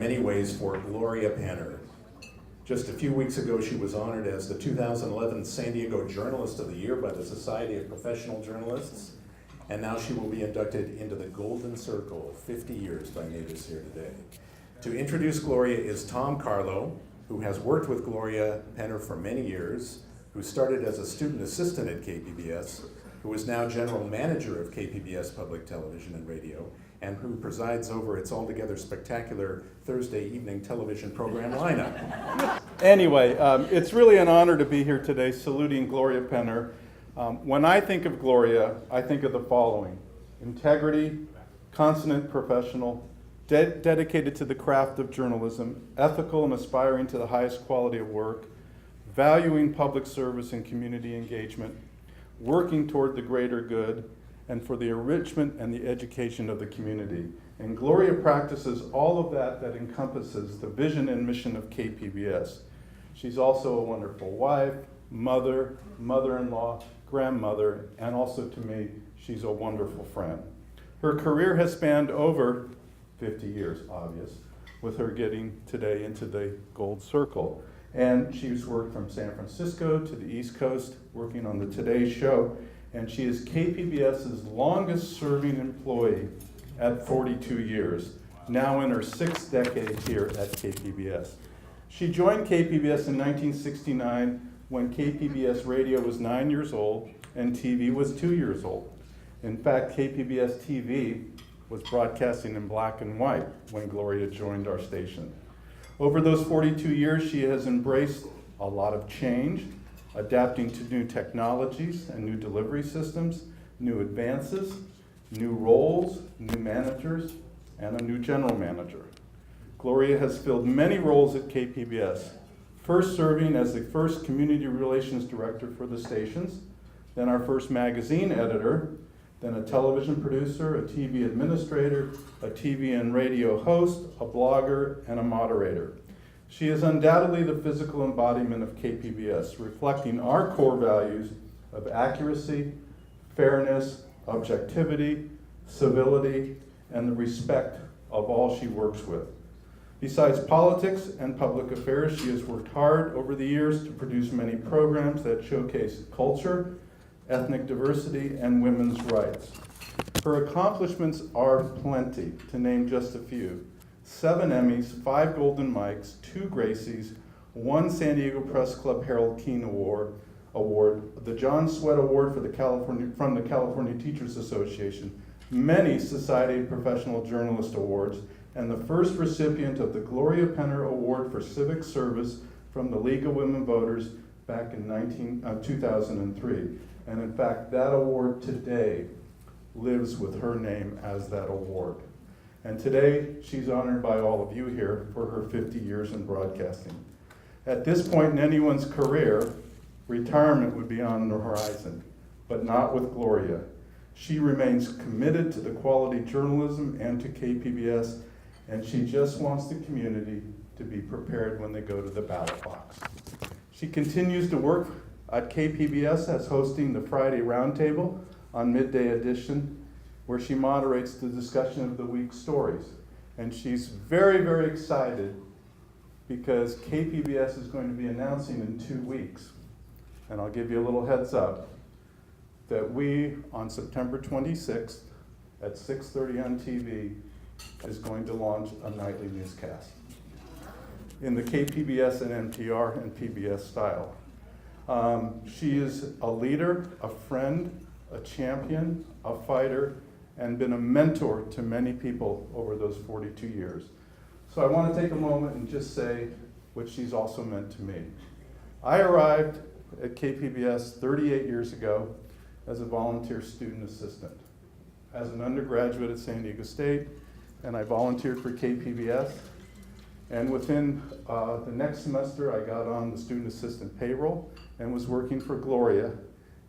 Many ways for Gloria Penner. Just a few weeks ago, she was honored as the 2011 San Diego Journalist of the Year by the Society of Professional Journalists, and now she will be inducted into the Golden Circle 50 years by natives here today. To introduce Gloria is Tom Carlo, who has worked with Gloria Penner for many years, who started as a student assistant at KPBS, who is now general manager of KPBS Public Television and Radio, and who presides over its altogether spectacular Thursday evening television program lineup. Anyway, it's really an honor to be here today saluting Gloria Penner. When I think of Gloria, I think of the following: integrity, consummate professional, dedicated to the craft of journalism, ethical and aspiring to the highest quality of work, valuing public service and community engagement, working toward the greater good, and for the enrichment and the education of the community. And Gloria practices all of that encompasses the vision and mission of KPBS. She's also a wonderful wife, mother, mother-in-law, grandmother, and also to me, she's a wonderful friend. Her career has spanned over 50 years, obvious, with her getting today into the Gold Circle. And she's worked from San Francisco to the East Coast, working on the Today Show, and she is KPBS's longest serving employee at 42 years, now in her 6th decade here at KPBS. She joined KPBS in 1969 when KPBS Radio was 9 years old and TV was 2 years old. In fact, KPBS TV was broadcasting in black and white when Gloria joined our station. Over those 42 years, she has embraced a lot of change, adapting to new technologies and new delivery systems, new advances, new roles, new managers, and a new general manager. Gloria has filled many roles at KPBS, first serving as the first community relations director for the stations, then our first magazine editor, then a television producer, a TV administrator, a TV and radio host, a blogger, and a moderator. She is undoubtedly the physical embodiment of KPBS, reflecting our core values of accuracy, fairness, objectivity, civility, and the respect of all she works with. Besides politics and public affairs, she has worked hard over the years to produce many programs that showcase culture, ethnic diversity, and women's rights. Her accomplishments are plenty, to name just a few: 7 Emmys, 5 Golden Mikes, 2 Gracies, 1 San Diego Press Club Harold Keene Award, the John Sweat Award from the California Teachers Association, many Society of Professional Journalists Awards, and the first recipient of the Gloria Penner Award for Civic Service from the League of Women Voters back in 2003. And in fact, that award today lives with her name as that award. And today, she's honored by all of you here for her 50 years in broadcasting. At this point in anyone's career, retirement would be on the horizon, but not with Gloria. She remains committed to the quality journalism and to KPBS, and she just wants the community to be prepared when they go to the ballot box. She continues to work at KPBS as hosting the Friday Roundtable on Midday Edition, where she moderates the discussion of the week's stories. And she's very, very excited because KPBS is going to be announcing in 2 weeks, and I'll give you a little heads up, that we, on September 26th at 6:30 on TV, is going to launch a nightly newscast in the KPBS and NPR and PBS style. She is a leader, a friend, a champion, a fighter, and been a mentor to many people over those 42 years. So I want to take a moment and just say what she's also meant to me. I arrived at KPBS 38 years ago as a volunteer student assistant, as an undergraduate at San Diego State, and I volunteered for KPBS. And within the next semester, I got on the student assistant payroll and was working for Gloria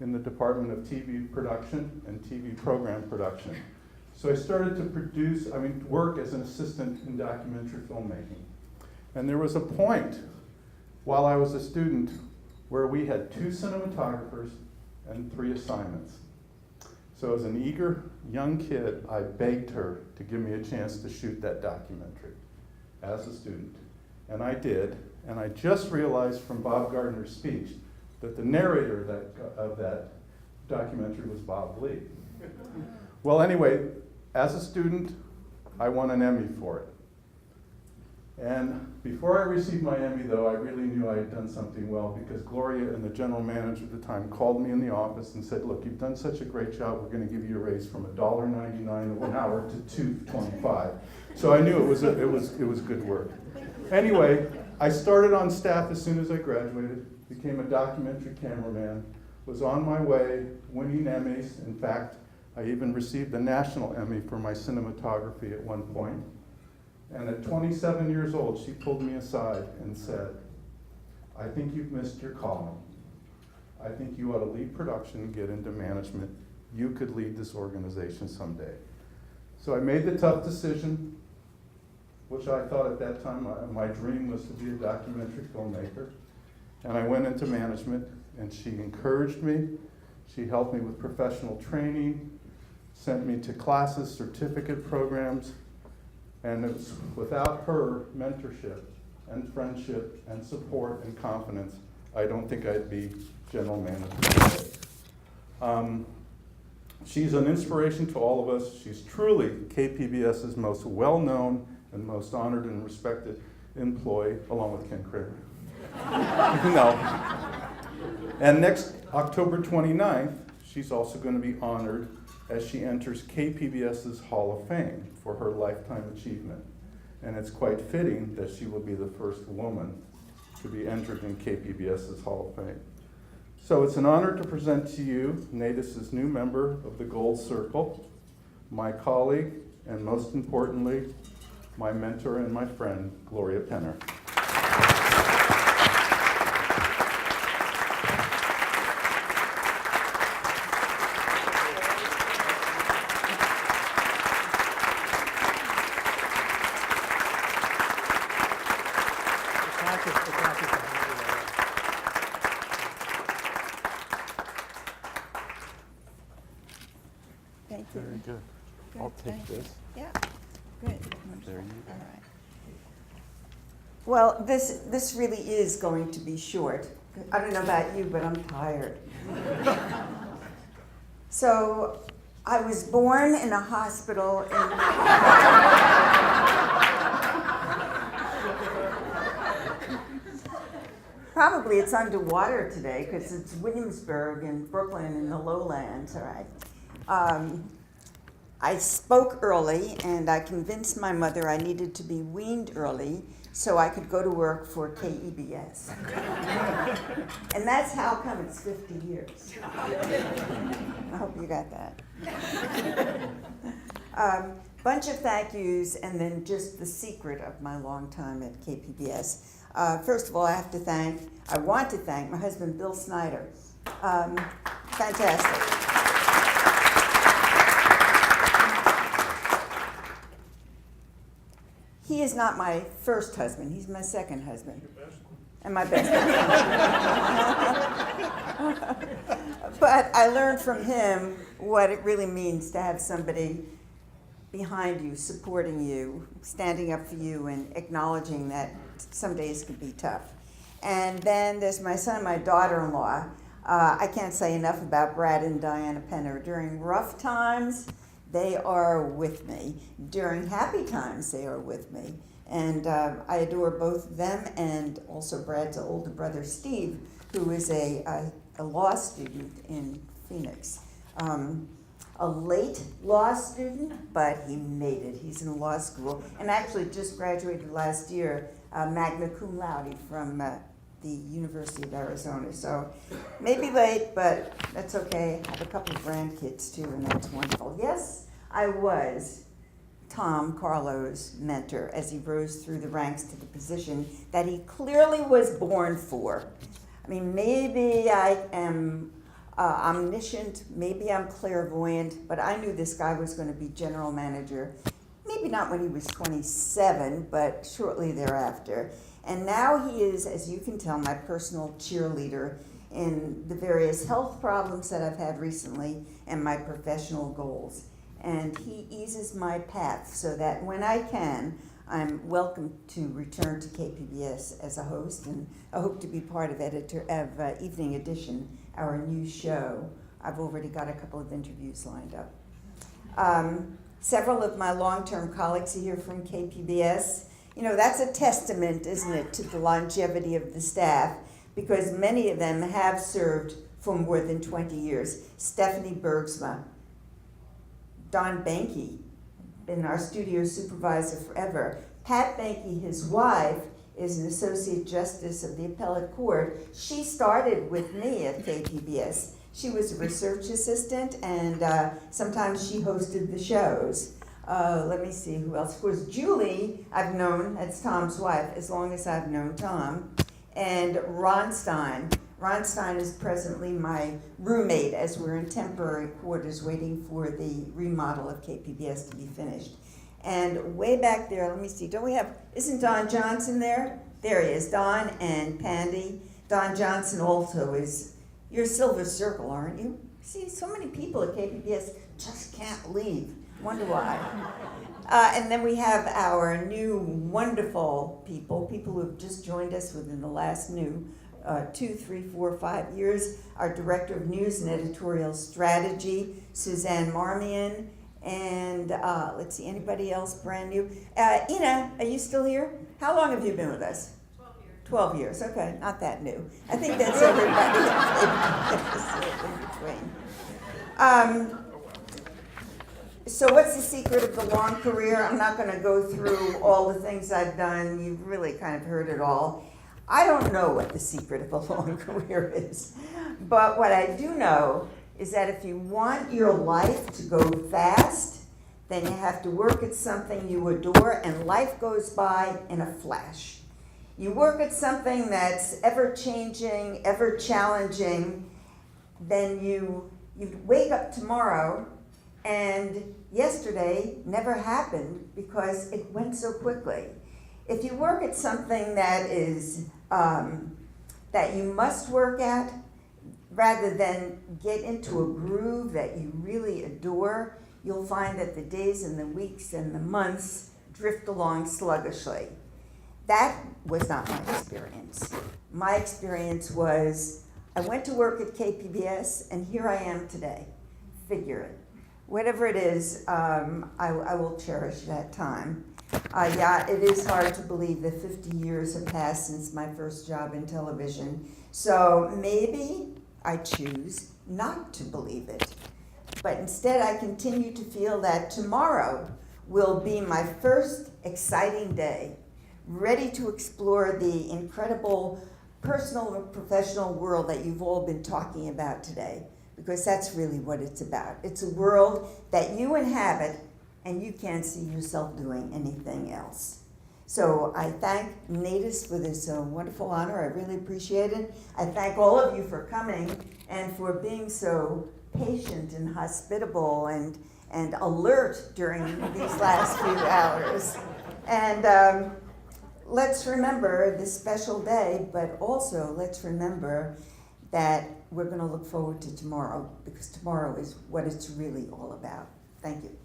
in the Department of TV Production and TV Program Production. So I started to work as an assistant in documentary filmmaking. And there was a point while I was a student where we had 2 cinematographers and 3 assignments. So as an eager young kid, I begged her to give me a chance to shoot that documentary. as a student. And I did, and I just realized from Bob Gardner's speech that the narrator of that documentary was Bob Lee. Well, anyway, as a student, I won an Emmy for it. And before I received my Emmy, though, I really knew I had done something well, because Gloria and the general manager at the time called me in the office and said, look, you've done such a great job, we're going to give you a raise from $1.99 an hour to $2.25. So I knew it was good work. Anyway, I started on staff as soon as I graduated, became a documentary cameraman, was on my way, winning Emmys. In fact, I even received a national Emmy for my cinematography at one point. And at 27 years old, she pulled me aside and said, I think you've missed your calling. I think you ought to leave production and get into management. You could lead this organization someday. So I made the tough decision, which I thought at that time my dream was to be a documentary filmmaker. And I went into management, and she encouraged me. She helped me with professional training, sent me to classes, certificate programs. And it was without her mentorship and friendship and support and confidence, I don't think I'd be general manager today. She's an inspiration to all of us. She's truly KPBS's most well-known and most honored and respected employee, along with Ken Kramer. No. And next October 29th, she's also going to be honored as she enters KPBS's Hall of Fame for her lifetime achievement. And it's quite fitting that she will be the first woman to be entered in KPBS's Hall of Fame. So it's an honor to present to you Natus's new member of the Gold Circle, my colleague, and most importantly, my mentor and my friend, Gloria Penner. Thank you. Very good. Good, I'll take thank you. this. Yeah, good. There you go. All right. Well, this really is going to be short. I don't know about you, but I'm tired. So, I was born in a hospital Probably it's underwater today because it's Williamsburg and Brooklyn in the lowlands, all right? I spoke early, and I convinced my mother I needed to be weaned early so I could go to work for KEBS. And that's how come it's 50 years. I hope you got that. Bunch of thank yous, and then just the secret of my long time at KPBS. First of all, I want to thank my husband, Bill Snyder. Fantastic. He is not my first husband, he's my second husband. And my best husband. But I learned from him what it really means to have somebody behind you, supporting you, standing up for you, and acknowledging that some days can be tough. And then there's my son and my daughter-in-law. I can't say enough about Brad and Diana Penner. During rough times, they are with me. During happy times, they are with me. And I adore both them and also Brad's older brother, Steve, who is a law student in Phoenix. A late law student, but he made it. He's in law school and actually just graduated last year, magna cum laude from the University of Arizona. So maybe late, but that's okay. I have a couple of grandkids too, and that's wonderful. Yes, I was Tom Carlo's mentor as he rose through the ranks to the position that he clearly was born for. I mean, maybe I am omniscient, maybe I'm clairvoyant, but I knew this guy was going to be general manager. Maybe not when he was 27, but shortly thereafter. And now he is, as you can tell, my personal cheerleader in the various health problems that I've had recently and my professional goals. And he eases my path so that when I can, I'm welcome to return to KPBS as a host, and I hope to be part of Evening Edition, our new show. I've already got a couple of interviews lined up. Several of my long-term colleagues are here from KPBS. You know, that's a testament, isn't it, to the longevity of the staff, because many of them have served for more than 20 years. Stephanie Bergsma, Don Banky, been our studio supervisor forever. Pat Banky, his wife, is an associate justice of the appellate court. She started with me at KPBS. She was a research assistant, and sometimes she hosted the shows. Let me see who else. Of course, Julie, I've known, that's Tom's wife, as long as I've known Tom. And Ron Stein. Ron Stein is presently my roommate as we're in temporary quarters waiting for the remodel of KPBS to be finished. And way back there, let me see, isn't Don Johnson there? There he is, Don and Pandy. Don Johnson also is, you're Silver Circle, aren't you? See, so many people at KPBS just can't leave. Wonder why. And then we have our new wonderful people who have just joined us within the last 2, 3, 4, 5 years. Our Director of News and Editorial Strategy, Suzanne Marmion. And let's see, anybody else brand new? Ina, are you still here? How long have you been with us? 12 years, okay, not that new. I think that's everybody in between. So what's the secret of the long career? I'm not going to go through all the things I've done. You've really kind of heard it all. I don't know what the secret of a long career is. But what I do know is that if you want your life to go fast, then you have to work at something you adore, and life goes by in a flash. You work at something that's ever-changing, ever-challenging, then you wake up tomorrow, and yesterday never happened because it went so quickly. If you work at something that is that you must work at, rather than get into a groove that you really adore, you'll find that the days and the weeks and the months drift along sluggishly. That was not my experience. My experience was I went to work at KPBS, and here I am today. Figure it. Whatever it is, I will cherish that time. Yeah, it is hard to believe that 50 years have passed since my first job in television. So maybe I choose not to believe it. But instead, I continue to feel that tomorrow will be my first exciting day, ready to explore the incredible personal and professional world that you've all been talking about today, because that's really what it's about. It's a world that you inhabit, and you can't see yourself doing anything else. So I thank Natus for this wonderful honor. I really appreciate it. I thank all of you for coming and for being so patient and hospitable and alert during these last few hours. And let's remember this special day, but also let's remember that we're going to look forward to tomorrow, because tomorrow is what it's really all about. Thank you.